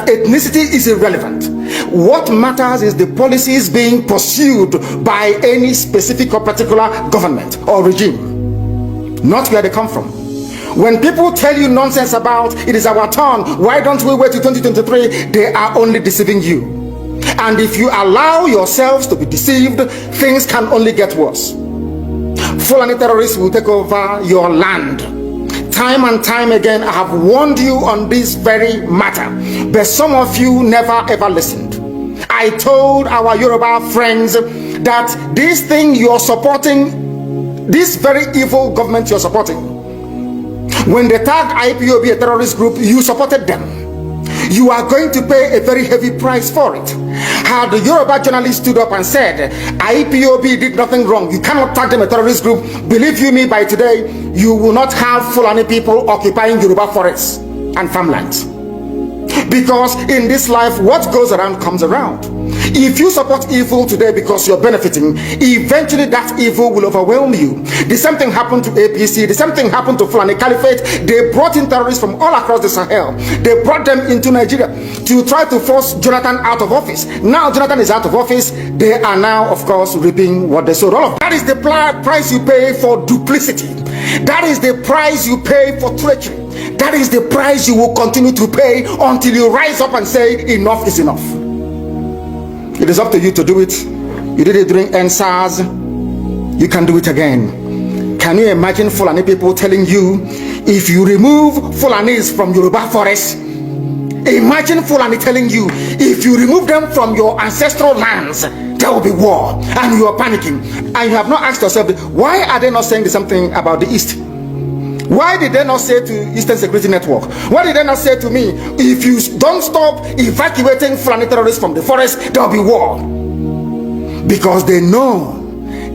Ethnicity is irrelevant. What matters is the policies being pursued by any specific or particular government or regime, not where they come from. When people tell you nonsense about it is our turn, why don't we wait till 2023, they are only deceiving you. And if you allow yourselves to be deceived, things can only get worse. Fulani terrorists will take over your land. Time and time again, I have warned you on this very matter, but some of you never ever listened. I told our Yoruba friends that this thing you're supporting, this very evil government you're supporting, when they tagged IPOB a terrorist group, you supported them. You are going to pay a very heavy price for it. Had the Yoruba journalist stood up and said, IPOB did nothing wrong, you cannot tag them a terrorist group, believe you me, by today, you will not have Fulani people occupying Yoruba forests and farmlands. Because in this life, what goes around comes around. If you support evil today because you're benefiting, eventually that evil will overwhelm you. The same thing happened to APC, the same thing happened to Fulani Caliphate. They brought in terrorists from all across the Sahel. They brought them into Nigeria to try to force Jonathan out of office. Now Jonathan is out of office, they are now, of course, reaping what they sowed. All of that is the price you pay for duplicity. That is the price you pay for treachery. That is the price you will continue to pay until you rise up and say enough is enough. It is up to you to do it. You did it during NSAS. You can do it again. Can you imagine Fulani people telling you, if you remove Fulanis from Yoruba forests, imagine Fulani telling you, if you remove them from your ancestral lands, there will be war, and you are panicking. And you have not asked yourself, why are they not saying the same thing about the East? Why did they not say to Eastern Security Network? Why did they not say to me, if you don't stop evacuating Fulani terrorists from the forest, there will be war? Because they know,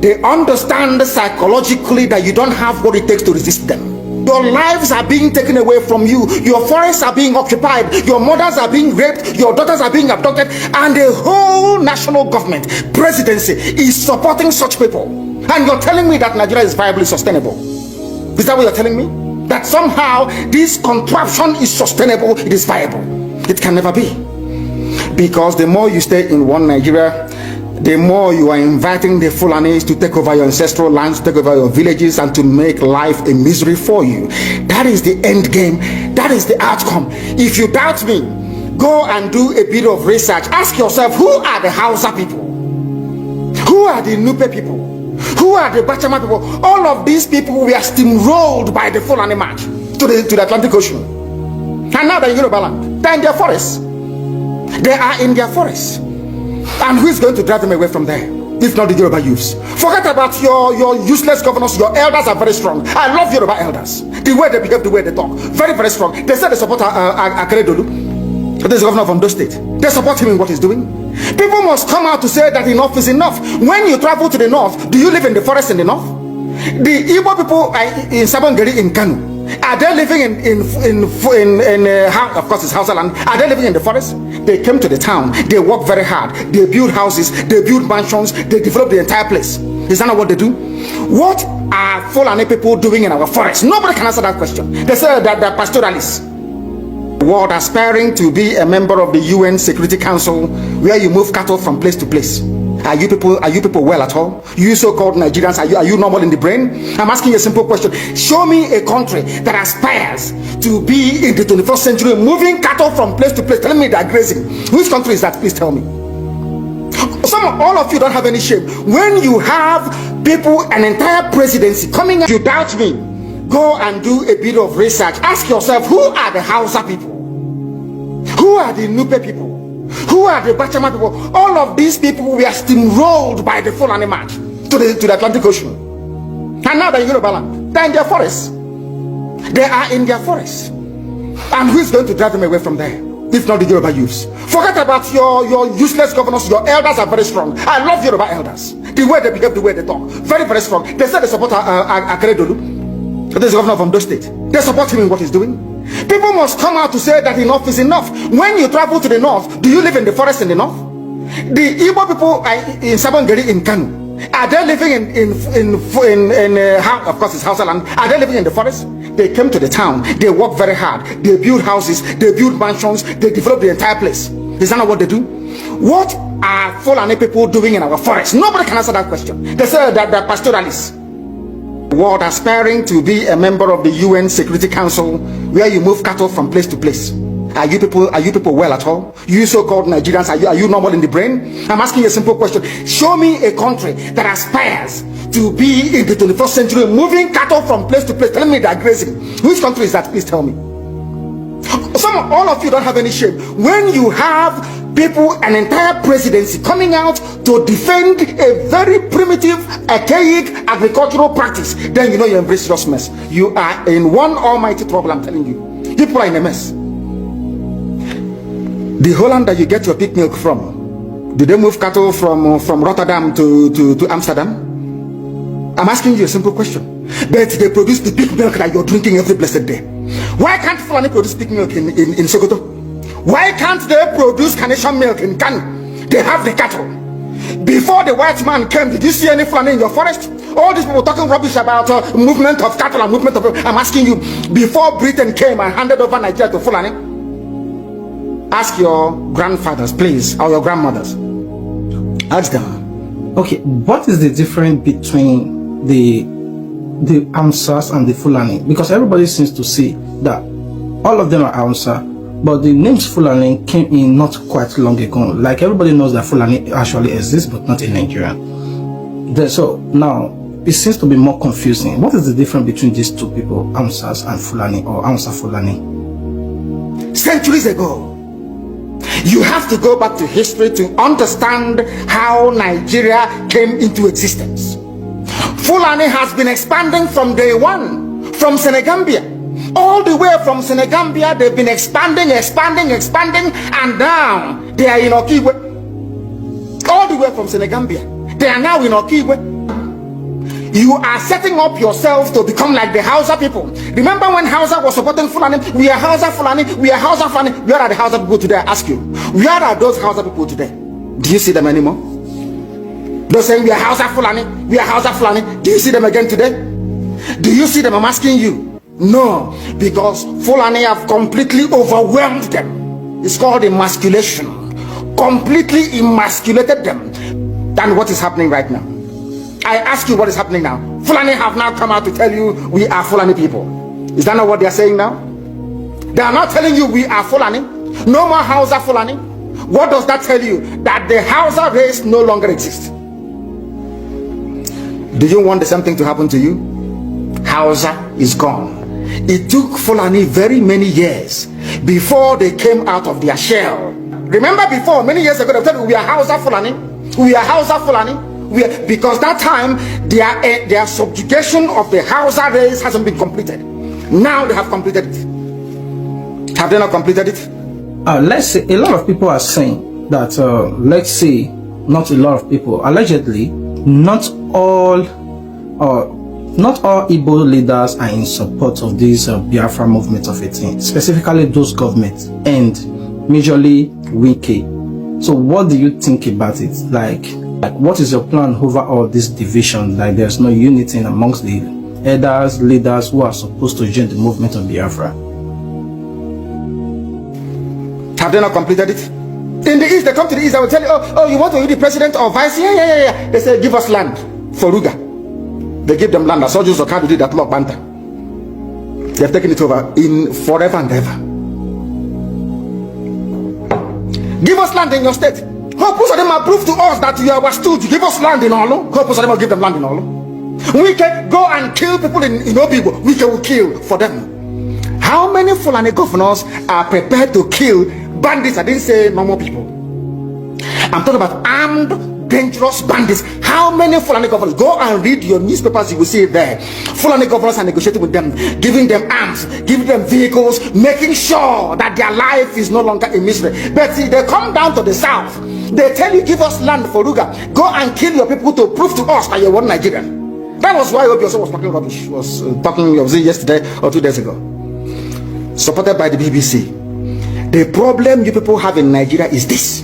they understand psychologically that you don't have what it takes to resist them. Your lives are being taken away from you. Your forests are being occupied. Your mothers are being raped. Your daughters are being abducted. And the whole national government, presidency, is supporting such people. And you're telling me that Nigeria is viably sustainable. Is that what you're telling me? That somehow this contraption is sustainable, it is viable. It can never be. Because the more you stay in one Nigeria, the more you are inviting the Fulanis to take over your ancestral lands, to take over your villages, and to make life a misery for you. That is the end game. That is the outcome. If you doubt me, go and do a bit of research. Ask yourself, who are the Hausa people? Who are the Nupe people? Who are the Bachama people? All of these people were steamrolled by the Fulani march to the Atlantic Ocean. And now they're in Yoruba land. They're in their forests. They are in their forests. And who is going to drive them away from there, if not the Yoruba youths? Forget about your useless governors. Your elders are very strong. I love Yoruba elders. The way they behave, the way they talk. Very, very strong. They said they support Akeredolu. There's a governor from those states. They support him in what he's doing. People must come out to say that enough is enough. When you travel to the north, do you live in the forest in the north? The Igbo people in Sabongeri in Kanu, are they living in of course it's Hausa land, are they living in the forest? They came to the town, they work very hard, they build houses, they build mansions, they develop the entire place. Is that not what they do? What are Fulani people doing in our forest? Nobody can answer that question. They say that they're pastoralists. World aspiring to be a member of the UN Security Council, where you move cattle from place to place. Are you people well at all? You so-called Nigerians, are you normal in the brain? I'm asking you a simple question. Show me a country that aspires to be in the 21st century, moving cattle from place to place, telling me they're grazing. Which country is that? Please tell me. All of you don't have any shame. When you have people, an entire presidency coming, you doubt me, go and do a bit of research. Ask yourself, who are the Hausa people? Who are the Nupe people? Who are the Bachama people? All of these people were steamrolled by the Fulani march to the Atlantic Ocean. And now they're in Yoruba land. They're in their forests. They are in their forests. And who is going to drive them away from there, if not the Yoruba youths? Forget about your useless governors. Your elders are very strong. I love Yoruba elders. The way they behave, the way they talk. Very, very strong. They said they support Akeredolu. There's a governor from those states. They support him in what he's doing. People must come out to say that enough is enough. When you travel to the north, do you live in the forest in the north? The Igbo people in Sabongeri in Kanu, are they living of course it's Hausa land, are they living in the forest? They came to the town, they worked very hard, they built houses, they built mansions, they developed the entire place. Is that not what they do? What are Fulani people doing in our forest? Nobody can answer that question. They say that they're pastoralists. World aspiring to be a member of the UN Security Council, where you move cattle from place to place. Are you people well at all? You so-called Nigerians, are you normal in the brain? I'm asking you a simple question. Show me a country that aspires to be in the 21st century moving cattle from place to place, telling me they're grazing. Which country is that? Please tell me. All of you don't have any shame. When you have people, an entire presidency coming out to defend a very primitive, archaic agricultural practice, then you know you embrace serious mess. You are in one almighty trouble, I'm telling you. People are in a mess. The Holland that you get your pig milk from, did they move cattle from Rotterdam to Amsterdam? I'm asking you a simple question. But they produce the pig milk that you're drinking every blessed day. Why can't Fulani produce pig milk in Sokoto? Why can't they produce carnation milk in Kanu? They have the cattle. Before the white man came, did you see any Fulani in your forest? All these people talking rubbish about movement of cattle and movement of... I'm asking you, before Britain came and handed over Nigeria to Fulani, ask your grandfathers, please, or your grandmothers. Ask them. Okay, what is the difference between the Hausas and the Fulani? Because everybody seems to see that all of them are Hausa, but the names Fulani came in not quite long ago. Like everybody knows that Fulani actually exists, but not in Nigeria. So now it seems to be more confusing. What is the difference between these two people, Hausas and Fulani, or Hausa Fulani? Centuries ago, you have to go back to history to understand how Nigeria came into existence. Fulani has been expanding from day one, from Senegambia. All the way from Senegambia, they've been expanding, and now they are in Okigwe. All the way from Senegambia, they are now in Okigwe. You are setting up yourself to become like the Hausa people. Remember when Hausa was supporting Fulani? We are Hausa Fulani, we are Hausa Fulani. Where are the Hausa people today? I ask you. Where are those Hausa people today? Do you see them anymore? They're saying we are Hausa Fulani, we are Hausa Fulani. Do you see them again today? Do you see them? I'm asking you. No, because Fulani have completely overwhelmed them. It's called emasculation. Completely emasculated them. Than what is happening right now. I ask you, what is happening now? Fulani have now come out to tell you we are Fulani people. Is that not what they are saying now? They are not telling you we are Fulani. No more Hausa Fulani. What does that tell you? That the Hausa race no longer exists. Do you want the same thing to happen to you? Hausa is gone. It took Fulani very many years before they came out of their shell. Remember before, many years ago, they told you we are Hausa Fulani. We are Hausa Fulani. Because that time their subjugation of the Hausa race hasn't been completed. Now they have completed it. Have they not completed it? Let's say a lot of people are saying that let's say not a lot of people, allegedly not all Igbo leaders are in support of this Biafra movement of 18, specifically those governments and majorly Wike. So what do you think about it? Like what is your plan over all this division? Like there's no unity amongst the elders, leaders who are supposed to join the movement of Biafra. Have they not completed it? In the East, they come to the East, I will tell you, oh, you want to be the president or vice? Yeah. They say, give us land for Ruga. They give them land. I saw Joseph Kanu did that law Banta. They have taken it over in forever and ever. Give us land in your state. Hope of them have proved to us that you are stood. Give us land in Olo. Hope of them will give them land in Olo. We can go and kill people in Obibo. We can kill for them. How many Fulani governors are prepared to kill bandits? I didn't say normal people. I'm talking about armed, dangerous bandits. How many Fulani governors? Go and read your newspapers, you will see it there. Fulani governors are negotiating with them, giving them arms, giving them vehicles, making sure that their life is no longer a misery. But see, they come down to the south. They tell you, give us land for Ruga. Go and kill your people to prove to us that you're one Nigerian. That was why Obioso was talking rubbish. Was it yesterday or 2 days ago? Supported by the BBC. The problem you people have in Nigeria is this.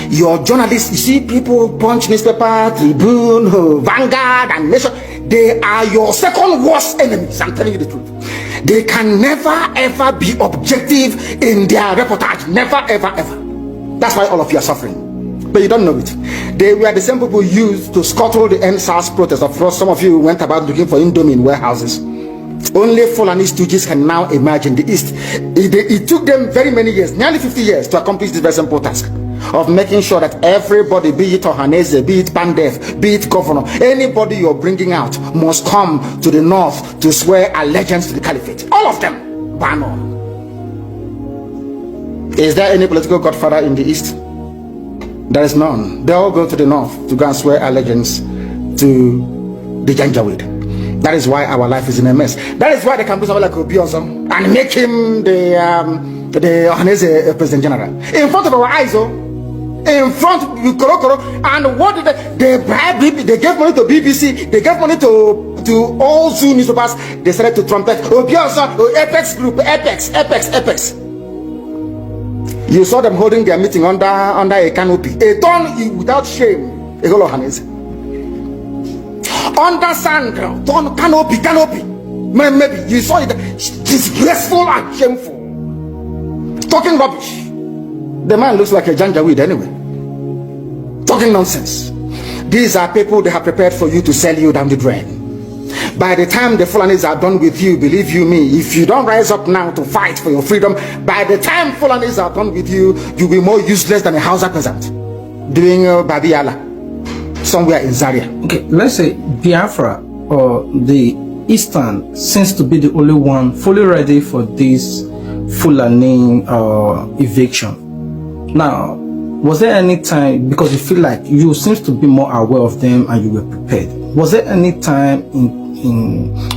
Your journalists, you see people, Punch newspaper, Tribune, Vanguard, and Nation, they are your second worst enemies. I'm telling you the truth. They can never ever be objective in their reportage. Never, ever, ever. That's why all of you are suffering. But you don't know it. They were the same people used to scuttle the NSAS protest. Of course, some of you went about looking for Indomie in warehouses. Only Fulani stooges can now imagine the East. It took them very many years, nearly 50 years, to accomplish this very simple task of making sure that everybody, be it Ohanese, be it Pandef, be it governor, anybody you're bringing out must come to the north to swear allegiance to the caliphate. All of them. Ban on. Is there any political godfather in the East? There is none. They all go to the north to go and swear allegiance to the Janjaweed. That is why our life is in a mess. That is why they can do something like Obiozum and make him the Ohanese President General in front of our eyes, in front of Koro. And what did they bribe? They gave money to BBC. They gave money to all Zoo newspapers. They started to trumpet Obiozum, Apex Group, Apex. You saw them holding their meeting under a canopy, a ton without shame, a whole Ohanese. Under sand, ton canopy. Maybe you saw it, disgraceful and shameful. Talking rubbish. The man looks like a Janjaweed anyway. Talking nonsense. These are people they have prepared for you to sell you down the drain. By the time the Fulanis are done with you, believe you me, if you don't rise up now to fight for your freedom, by the time Fulanis are done with you, you'll be more useless than a Hausa peasant doing Babiala somewhere in Zaria. Okay, let's say Biafra or the Eastern seems to be the only one fully ready for this Fulani eviction. Now, was there any time, because you feel like you seems to be more aware of them and you were prepared, was there any time in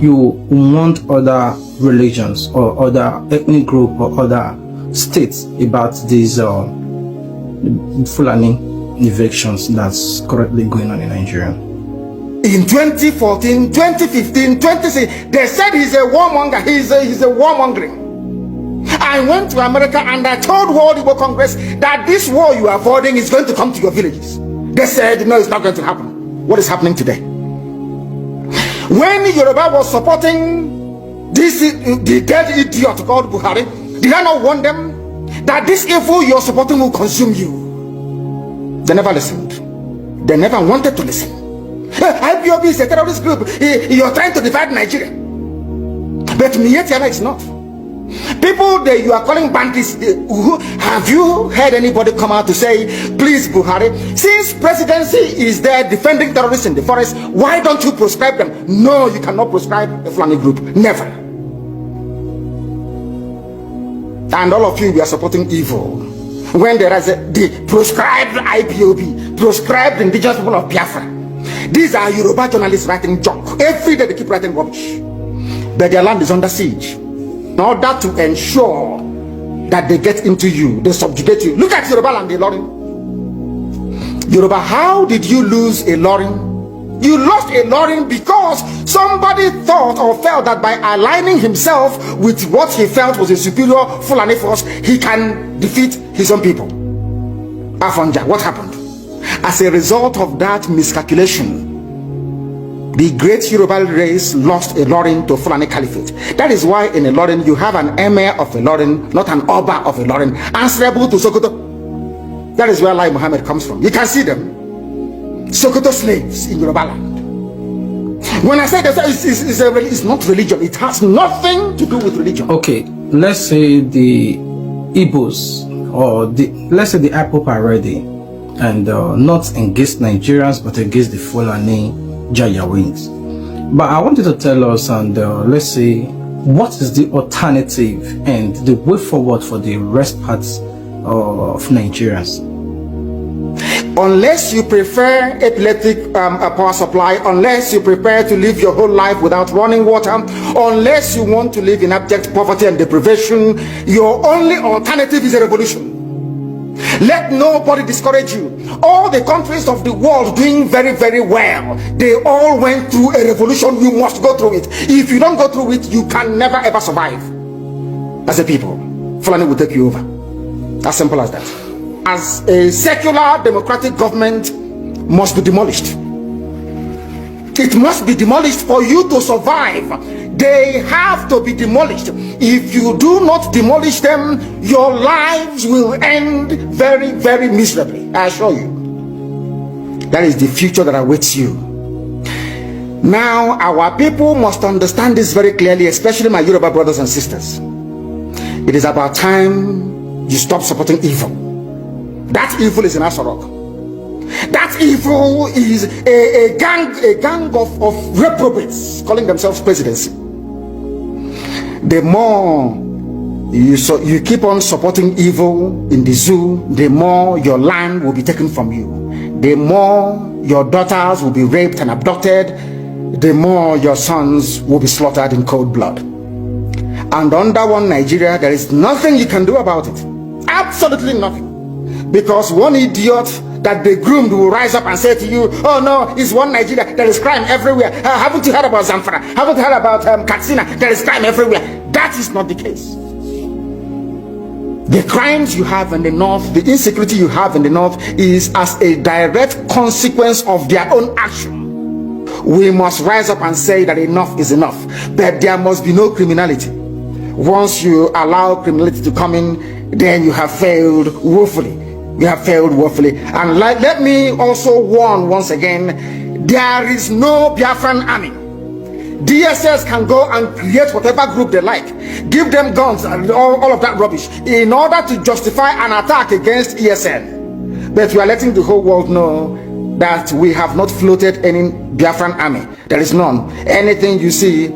you want other religions or other ethnic group or other states about these Fulani evictions that's currently going on in Nigeria? In 2014, 2015, 2016, they said he's a warmonger. He's a warmongering. I went to America and I told World Igbo Congress that this war you are avoiding is going to come to your villages. They said, no, it's not going to happen. What is happening today? When Yoruba was supporting this, the dead idiot called Buhari, did I not warn them that this evil you're supporting will consume you? They never listened. They never wanted to listen. IPOB is a terrorist group. You're trying to divide Nigeria. But Mietiana is not. People that you are calling bandits, have you heard anybody come out to say, please Buhari, since presidency is there defending terrorists in the forest, why don't you proscribe them? No, you cannot proscribe a Fulani group. Never. And all of you, we are supporting evil. When there is the proscribed IPOB, proscribed indigenous people of Biafra. These are Yoruba journalists writing junk. Every day they keep writing rubbish. But their land is under siege. In order to ensure that they get into you, they subjugate you. Look at Yoruba land, Ilorin. Yoruba, how did you lose Ilorin? You lost Ilorin because somebody thought or felt that by aligning himself with what he felt was a superior Fulani force, he can defeat his own people. Afonja, what happened? As a result of that miscalculation, the great Yoruba race lost Ilorin to Fulani Caliphate. That is why in Ilorin you have an emir of Ilorin, not an Oba of Ilorin, answerable to Sokoto. That is where Lai Muhammad comes from. You can see them. Sokoto slaves in Yoruba land. When I say that it's not religion, it has nothing to do with religion. Okay, let's say the Igbos or let's say the IPOB are ready and not against Nigerians but against the Fulani Janjaweeds. But I want you to tell us and let's say what is the alternative and the way forward for the rest parts of Nigerians? Unless you prefer electric power supply, unless you prepare to live your whole life without running water, unless you want to live in abject poverty and deprivation, your only alternative is a revolution. Let nobody discourage you. All the countries of the world doing very, very well, they all went through a revolution. You must go through it. If you don't go through it, you can never ever survive as a people. Fulani will take you over. As simple as that. As a secular democratic government must be demolished. It must be demolished for you to survive. They have to be demolished. If you do not demolish them, your lives will end very, very miserably. I assure you. That is the future that awaits you. Now, our people must understand this very clearly, especially my Yoruba brothers and sisters. It is about time you stop supporting evil. That evil is in Asarok. That evil is a gang of reprobates calling themselves presidency. The more you keep on supporting evil in the zoo, the more your land will be taken from you. The more your daughters will be raped and abducted, the more your sons will be slaughtered in cold blood. And under one Nigeria, there is nothing you can do about it. Absolutely nothing. Because one idiot that they groomed will rise up and say to you, oh no, it's one Nigeria, there is crime everywhere. Haven't you heard about Zamfara? Haven't you heard about Katsina? There is crime everywhere. That is not the case. The crimes you have in the north, the insecurity you have in the north is as a direct consequence of their own action. We must rise up and say that enough is enough, that there must be no criminality. Once you allow criminality to come in, then you have failed woefully. You have failed woefully. And let me also warn once again, there is no Biafran army. DSS can go and create whatever group they like, give them guns and all of that rubbish in order to justify an attack against ESN. But we are letting the whole world know that we have not floated any Biafran army. There is none. Anything you see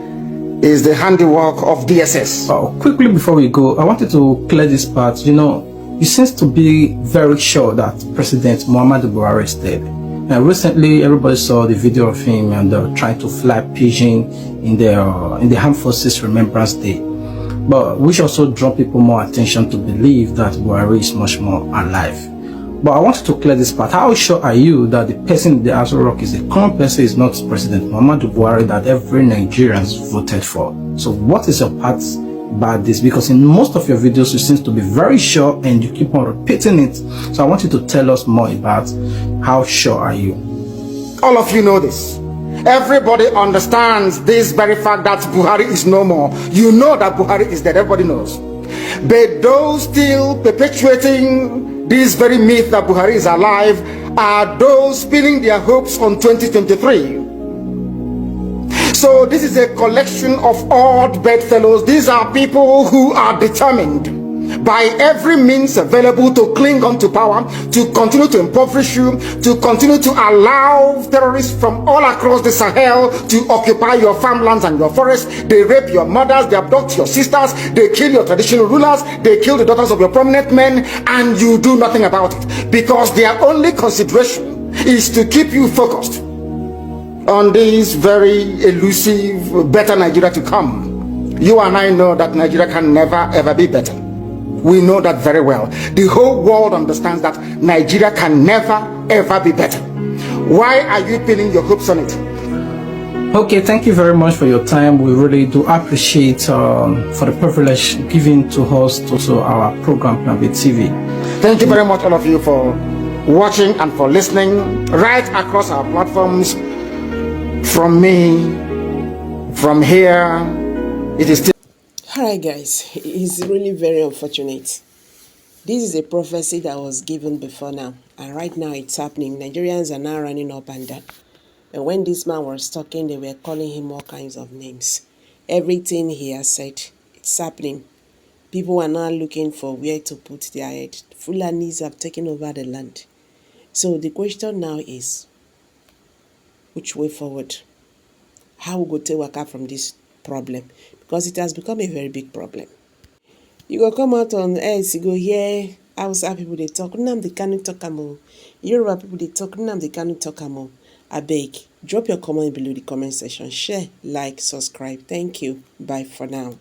is the handiwork of DSS. Quickly before we go, I wanted to clear this part. You know, you seem to be very sure that President Muhammadu Buhari is dead. And recently, everybody saw the video of him and trying to fly pigeon in the Armed Forces Remembrance Day. But which also draw people more attention to believe that Buhari is much more alive. But I wanted to clear this part. How sure are you that the person in the Aso Rock is a common person, is not President Muhammadu Buhari that every Nigerian voted for? So what is your part about this? Because in most of your videos you seem to be very sure and you keep on repeating it. So I want you to tell us more about how sure are you? All of you know this. Everybody understands this very fact that Buhari is no more. You know that Buhari is dead. Everybody knows. But those still perpetuating this very myth that Buhari is alive are those pinning their hopes on 2023. So this is a collection of odd bedfellows. These are people who are determined by every means available to cling on to power, to continue to impoverish you, to continue to allow terrorists from all across the Sahel to occupy your farmlands and your forests. They rape your mothers, they abduct your sisters, they kill your traditional rulers, they kill the daughters of your prominent men, and you do nothing about it because their only consideration is to keep you focused on this very elusive better Nigeria to come. You and I know that Nigeria can never ever be better. We know that very well. The whole world understands that Nigeria can never ever be better. Why are you pinning your hopes on it? Okay, thank you very much for your time. We really do appreciate for the privilege given to us to our program Nnamdi TV. Thank you very much all of you for watching and for listening right across our platforms. From me, from here, it is still. Alright guys, it's really very unfortunate. This is a prophecy that was given before now, and right now it's happening. Nigerians are now running up and down. And when this man was talking, they were calling him all kinds of names. Everything he has said, it's happening. People are now looking for where to put their head. Fulanis have taken over the land. So the question now is, which way forward? How we go take waka from this problem? Because it has become a very big problem. You go come out on X, you go hear Hausa people they talk, Nnamdi Kanu talk am. Yoruba people they talk, Nnamdi Kanu talk am. Abeg, drop your comment below the comment section. Share, like, subscribe. Thank you. Bye for now.